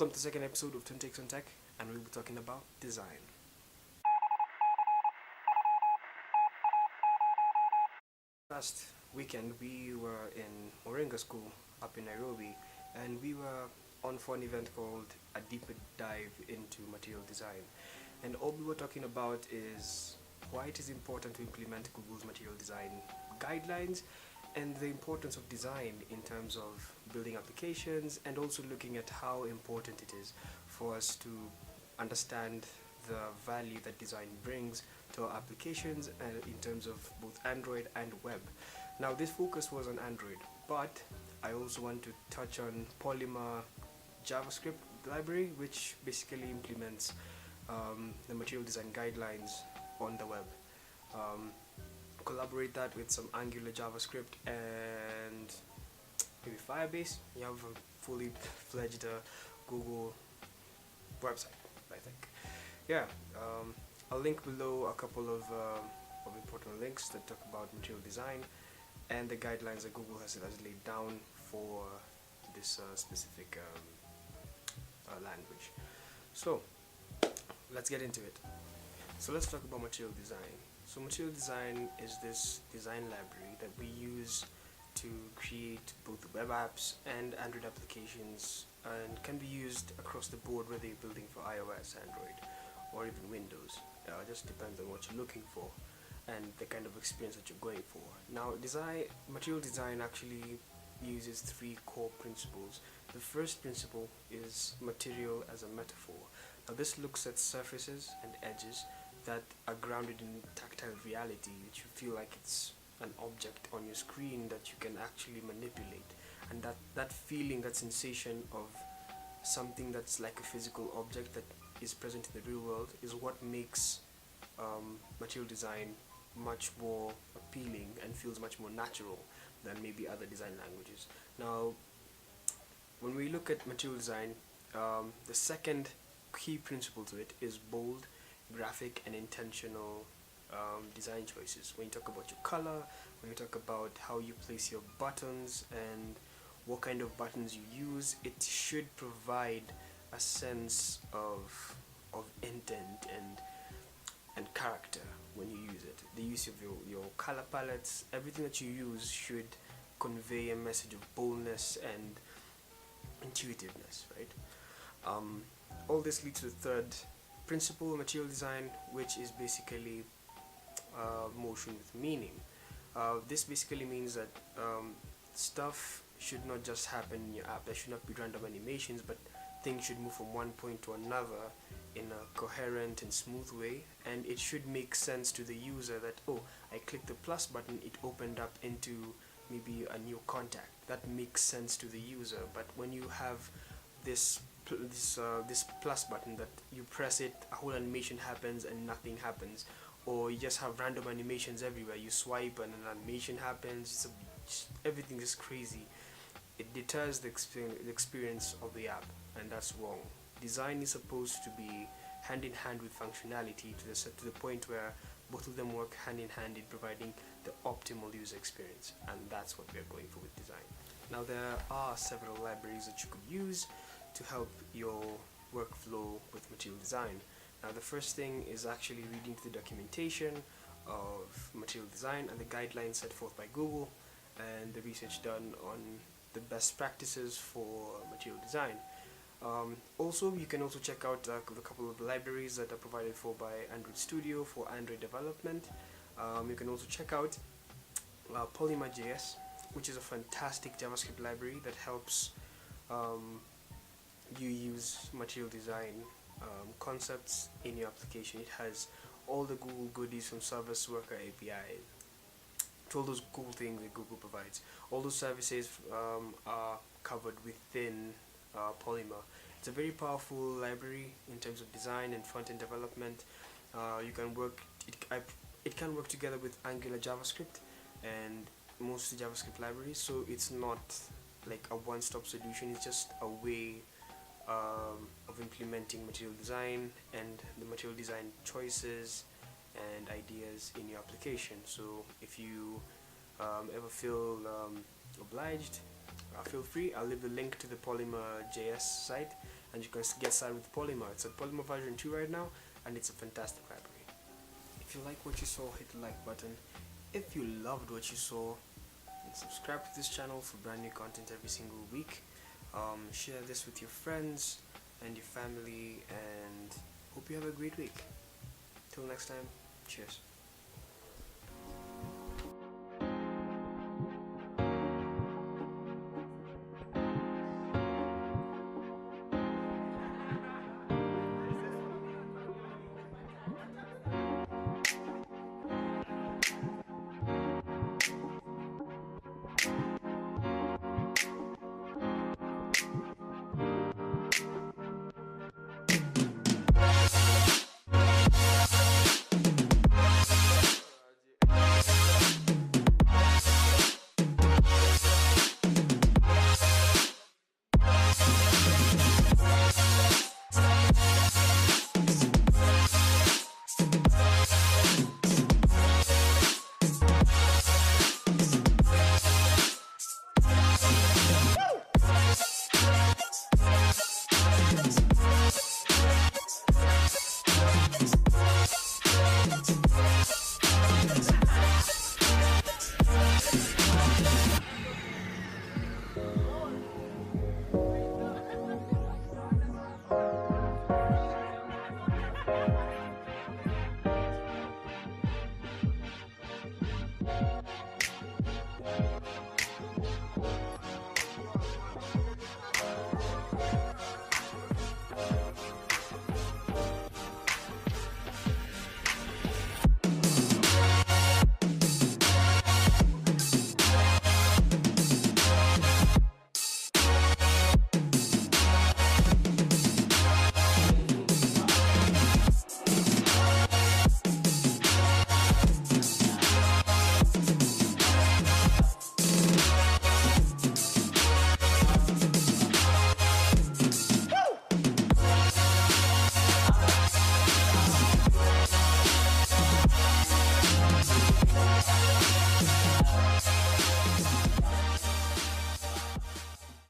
Welcome to the second episode of 10 Takes on Tech, and we'll be talking about design. Last weekend, we were in Moringa School up in Nairobi, and we were on for an event called A Deeper Dive into Material Design. And all we were talking about is why it is important to implement Google's material design guidelines and the importance of design in terms of building applications, and also looking at how important it is for us to understand the value that design brings to our applications in terms of both Android and web. Now this focus was on Android, but I also want to touch on Polymer JavaScript library, which basically implements the material design guidelines on the web. Collaborate that with some Angular JavaScript and maybe Firebase. You have a fully fledged Google website, I think. Yeah, I'll link below a couple of important links that talk about material design and the guidelines that Google has laid down for this specific language. So let's get into it. So let's talk about material design. So material design is this design library that we use to create both web apps and Android applications, and can be used across the board, whether you're building for iOS, Android, or even Windows. It just depends on what you're looking for and the kind of experience that you're going for. Now, material design actually uses three core principles. The first principle is material as a metaphor. Now, this looks at surfaces and edges that are grounded in tactile reality, that you feel like it's an object on your screen that you can actually manipulate, and that feeling, that sensation of something that's like a physical object that is present in the real world is what makes material design much more appealing and feels much more natural than maybe other design languages. Now, when we look at material design, the second key principle to it is bold, graphic, and intentional design choices. When you talk about your color, when you talk about how you place your buttons and what kind of buttons you use, it should provide a sense of intent and character when you use it. The use of your color palettes, everything that you use should convey a message of boldness and intuitiveness, right? All this leads to the third principle of material design, which is basically motion with meaning. This basically means that stuff should not just happen in your app. There should not be random animations, but things should move from one point to another in a coherent and smooth way, and it should make sense to the user that, oh, I clicked the plus button, it opened up into maybe a new contact. That makes sense to the user. But when you have this plus button that you press it, a whole animation happens and nothing happens, or you just have random animations everywhere, you swipe and an animation happens, everything is crazy, it deters the experience of the app, and that's wrong. Design is supposed to be hand in hand with functionality to the point where both of them work hand in hand in providing the optimal user experience, and that's what we're going for with design. Now, there are several libraries that you could use to help your workflow with material design. Now, the first thing is actually reading the documentation of material design and the guidelines set forth by Google and the research done on the best practices for material design. Also, you can also check out a couple of libraries that are provided for by Android Studio for Android development. You can also check out Polymer.js, which is a fantastic JavaScript library that helps you use material design concepts in your application. It has all the Google goodies from Service Worker API to all those cool things that Google provides. All those services are covered within Polymer. It's a very powerful library in terms of design and front-end development. It can work together with Angular JavaScript and most JavaScript libraries, so it's not like a one-stop solution. It's just a way of implementing material design and the material design choices and ideas in your application. So if you ever feel obliged, feel free. I'll leave the link to the Polymer JS site, and you can get started with Polymer. It's a Polymer version 2 right now, and it's a fantastic library. If you like what you saw, hit the like button. If you loved what you saw, and subscribe to this channel for brand new content every single week. Share this with your friends and your family, and hope you have a great week. Till next time, cheers.